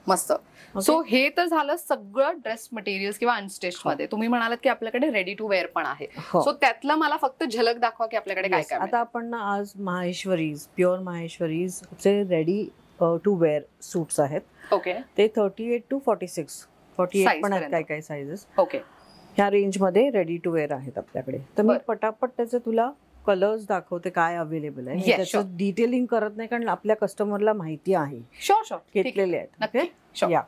मस्त. सो हे तर झालं सगळं ड्रेस मटेरियल्स किंवा अनस्टिच्ड मध्ये. तुम्ही म्हणालात की आपल्याकडे रेडी टू वेअर पण आहे. सो त्यातलं मला फक्त झलक दाखवा की आपल्याकडे काय काय. आता आपण ना आज माहेश्वरीज प्युअर माहेश्वरीज चे रेडी टू वेअर सूट्स आहेत. ओके. ते 38 to 46 पण आहेत काही काही साइजेस. ओके. ह्या रेंज मध्ये रेडी टू वेअर आहेत आपल्याकडे. तर मी पटापट त्याचे तुला कलर्स दाखवते काय अवेलेबल आहे. त्याचं डिटेलिंग करत नाही कारण आपल्या कस्टमरला माहिती आहे. शुअर घेतलेले आहेत. या.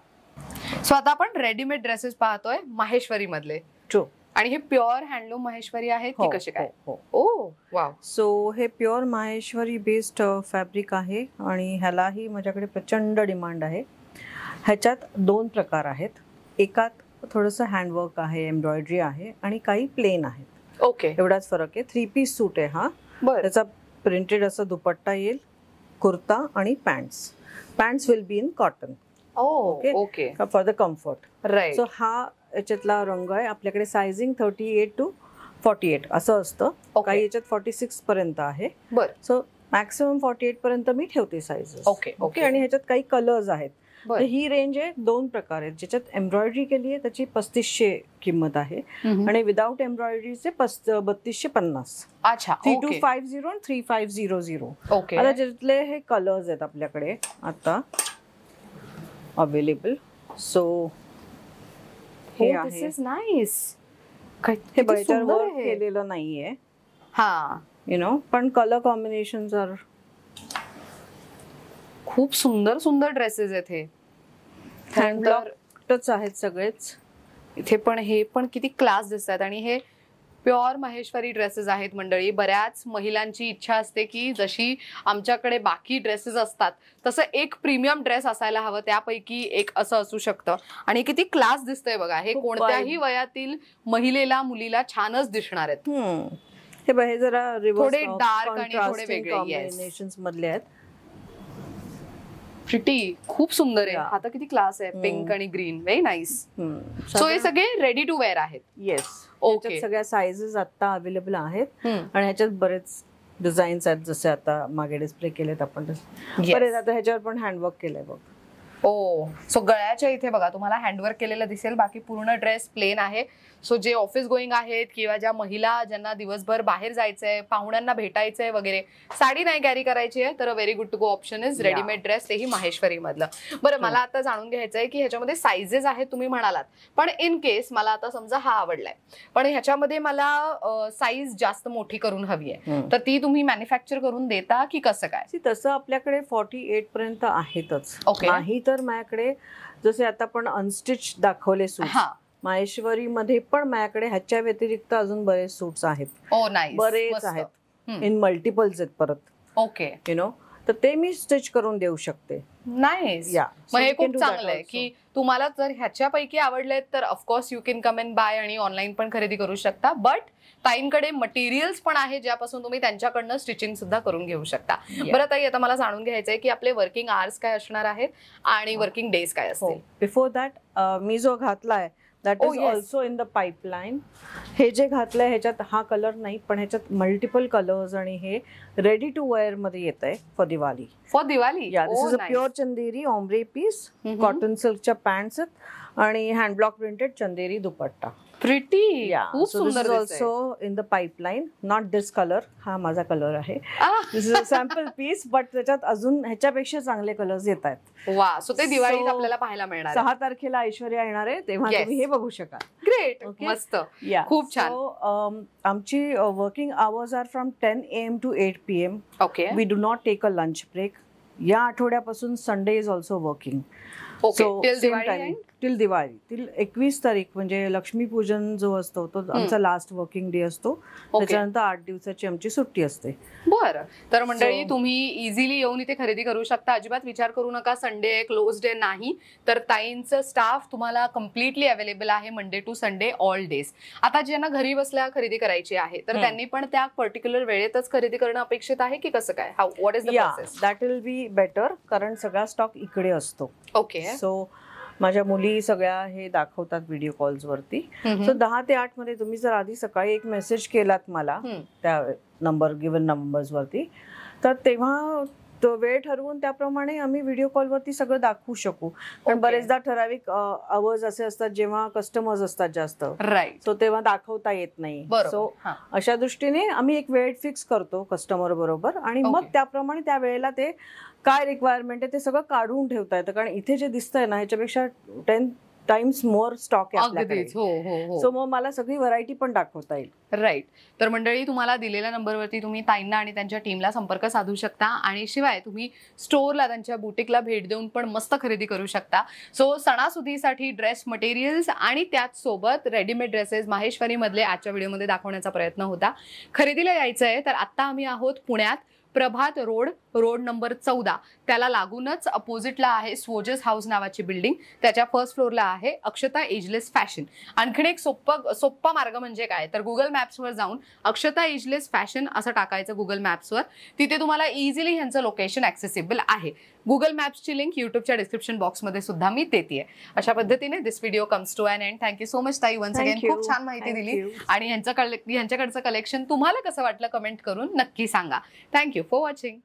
सो आता आपण रेडीमेड ड्रेसेस पाहतोय माहेश्वरी मधले. ट्रू. आणि हे प्युअर हँडलूम माहेश्वरी आहेत की कसे काय? ओ वाव. सो हे प्युअर माहेश्वरी बेस्ड फॅब्रिक आहे आणि ह्यालाही माझ्याकडे प्रचंड डिमांड आहे. ह्याच्यात 2 प्रकार आहेत. एकात थोडंसं हँडवर्क आहे, एम्ब्रॉयडरी आहे आणि काही प्लेन आहेत. ओके. एवढाच फरक आहे. 3 पीस सूट आहे हा. त्याचा प्रिंटेड असं दुपट्टा येईल, कुर्ता आणि pants will be in cotton. Okay. For the comfort. Right. So हा याच्यातला रंग आहे. आपल्याकडे सायझिंग 38 to 48 असं असतं. काही याच्यात 46 पर्यंत आहे. सो मॅक्सिमम 48 पर्यंत मी ठेवते सायझेस. ओके. आणि ह्याच्यात काही कलर्स आहेत. ही रेंज आहे. 2 प्रकार आहेत. ज्याच्यात एम्ब्रॉयडरी केली आहे त्याची 3500 किंमत आहे आणि विदाउट एम्ब्रॉयडरीचे 3250. अच्छा. 3250 आणि 3500. ओके. आता ज्यातले हे कलर्स आहेत आपल्याकडे आता अवेलेबल. सो हे आहे. नाईस. हे बॅटर वर्क केलेलं नाहीये. हा. पण कलर कॉम्बिनेशन्स आर खूप सुंदर सुंदर ड्रेसेस आहेत हे. हँडवर्कच आहेत सगळेच. इथे पण हे पण किती क्लास दिसतात. आणि हे प्युअर माहेश्वरी ड्रेसेस आहेत मंडळी. बऱ्याच महिलांची इच्छा असते की जशी आमच्याकडे बाकी ड्रेसेस असतात तसं एक प्रीमियम ड्रेस असायला हवं. त्यापैकी एक असं असू शकतं. आणि किती क्लास दिसतंय बघा. हे कोणत्याही वयातील महिलेला मुलीला छानच दिसणार आहेत. हे जरा थोडे डार्क आणि थोडे वेगळे कॉम्बिनेशन्स मधले आहेत. प्रिटी. खूप सुंदर आहे. आता किती क्लास आहे. पिंक आणि ग्रीन. Very nice. सो हे सगळे रेडी टू वेअर आहेत. येस. ओके. सगळ्या साइजेस आता अवेलेबल आहेत आणि ह्याच्यात बरेच डिझाईन्स आहेत जसे आता मागे डिस्प्ले केलेत आपण. बरेच आता ह्याच्यावर पण हँडवर्क केलंय बघ. ओ सो गळ्याच्या इथे बघा तुम्हाला हँडवर्क केलेलं दिसेल, बाकी पूर्ण ड्रेस प्लेन आहे. सो जे ऑफिस गोईंग आहेत किंवा ज्या महिला ज्यांना दिवसभर बाहेर जायचंय, पाहुण्यांना भेटायचंय वगैरे, साडी नाही कॅरी करायची आहे तर very good to go option is readymade dress, तेही माहेश्वरी मधलं. बरं मला आता जाणून घ्यायचंय की ह्याच्यामध्ये साईजेस आहेत तुम्ही म्हणालात, पण इन केस मला आता समजा हा आवडलाय पण ह्याच्यामध्ये मला साईज जास्त मोठी करून हवी आहे, तर ती तुम्ही मॅन्युफॅक्चर करून देता की कसं काय? तसं आपल्याकडे 48 पर्यंत आहेतच. Okay. नाही तर माझ्याकडे जसे आता आपण अनस्टिच दाखवले सूट, हा माहेश्वरी मध्ये पण माझ्याकडे ह्याच्या व्यतिरिक्त अजून बरेच सूट्स आहेत. ओ नाईस, बरेच आहेत, इन मल्टिपल्स आहेत परत. ओके यु नो, तर ते मी स्टिच करून देऊ शकते. नाईस. Yeah. मग So हे we can खूप do that चांगलं आहे also. की तुम्हाला जर ह्याच्यापैकी आवडलेत तर of course you can come and buy आणि ऑनलाईन पण खरेदी करू शकता. बट ताईंकडे मटेरियल्स पण आहे ज्यापासून तुम्ही त्यांच्याकडनं स्टिचिंग सुद्धा करून घेऊ शकता. बरं ताई, आता मला जाणून घ्यायचंय की आपले वर्किंग आवर्स काय असणार आहेत आणि वर्किंग डेज काय असतील. बिफोर दॅट मी जो घातलाय that Oh, is yes. Also in the pipeline. हे जे घातलंय ह्याच्यात हा कलर नाही, पण ह्याच्यात मल्टिपल कलर्स आणि हे रेडी टू वेअर मध्ये येत आहे for Diwali. For Diwali. Yeah this is a pure Chanderi ombre piece, cotton सिल्कच्या पॅन्ट्स आहेत आणि hand block printed Chanderi dupatta. Pretty. खूप So this सुंदर is दिसतंय. also in the pipeline, not this color. हा माझा कलर आहे. This is a sample piece, but त्याच्यात अजून ह्याच्यापेक्षा चांगले कलर्स येत आहेत. वा, सो ते दिवाळीत So, आपल्याला पाहायला मिळणार. 6 तारखेला ऐश्वर्या येणार आहे, तेव्हा Yes. तुम्ही हे बघू शकाल. ग्रेट. Okay. मस्त. या खूप छान. आमची working hours are from 10 AM to 8 PM. Okay we do not take a lunch break. या आठवड्यापासून Sunday is also working. Okay. Till Diwali end? Till Diwali, till 21 तारीख म्हणजे लक्ष्मीपूजन जो असतो तो आमचा लास्ट वर्किंग डे असतो. त्याच्यानंतर 8 दिवसाची आमची सुट्टी असते. बरं, तर मंडळी तुम्ही इझिली येऊन इथे खरेदी करू शकता. अजिबात विचार करू नका संडे क्लोज डे नाही, तर ताईंचं स्टाफ तुम्हाला कम्प्लिटली अवेलेबल आहे Monday to Sunday all days. आता ज्यांना घरी बसल्या खरेदी करायची आहे तर त्यांनी पण त्या पर्टिक्युलर वेळेतच खरेदी करणं अपेक्षित आहे की कसं काय? How, what is the process? That will be better, कारण सगळा स्टॉक इकडे असतो. ओके. सो माझ्या मुली सगळ्या हे दाखवतात व्हिडिओ कॉल्स वरती. सो 10 ते 8 मध्ये तुम्ही जर आधी सकाळी एक मेसेज केलात मला त्या नंबर गिवन नंबर्स वरती, तर तेव्हा तो वेळ ठरवून त्याप्रमाणे आम्ही व्हिडिओ कॉल वरती सगळं दाखवू शकू. पण बरेचदा ठराविक आवर्स असे असतात जेव्हा कस्टमर्स असतात जास्त, राईट, सो तेव्हा दाखवता येत नाही. सो अशा दृष्टीने आम्ही एक वेळ फिक्स करतो कस्टमर बरोबर आणि मग त्याप्रमाणे त्या वेळेला ते काय रिक्वायरमेंट आहे ते सगळं काढून ठेवता येतं. कारण इथे जे दिसतंय ना ह्याच्यापेक्षा 10 टाइम्स मोर स्टॉक आहे आपल्याकडे. सो मग मला सगळी व्हरायटी पण दाखवता येईल. राईट. तर मंडळी तुम्हाला दिलेल्या नंबरवरती तुम्ही ताईंना आणि त्यांच्या टीमला संपर्क साधू शकता आणि शिवाय तुम्ही स्टोअरला त्यांच्या बुटीकला भेट देऊन पण मस्त खरेदी करू शकता. सो सणासुदीसाठी ड्रेस मटेरियल्स आणि त्याच सोबत रेडीमेड ड्रेसेस माहेश्वरी मधले आजच्या व्हिडिओमध्ये दाखवण्याचा प्रयत्न होता. खरेदीला यायचं आहे तर आता आम्ही आहोत पुण्यात, प्रभात रोड नंबर 14, त्याला लागूनच अपोजिटला आहे स्वोजस हाऊस नावाची बिल्डिंग. त्याच्या फर्स्ट फ्लोअरला आहे अक्षता एजलेस फॅशन. आणखीन एक सोप्पा मार्ग म्हणजे काय तर गुगल मॅप्सवर जाऊन अक्षता एजलेस फॅशन असं टाकायचं गुगल मॅप्सवर. तिथे तुम्हाला इझिली ह्यांचं लोकेशन ऍक्सेसिबल आहे. गुगल मॅप्सची लिंक युट्यूबच्या डिस्क्रिप्शन बॉक्समध्ये सुद्धा मी देते. अशा पद्धतीने this video comes to an end. Thank you so much ताई, वन्स अगेन खूप छान माहिती दिली आणि ह्यांच्याकडचं कलेक्शन तुम्हाला कसं वाटलं कमेंट करून नक्की सांगा. Thank you for watching.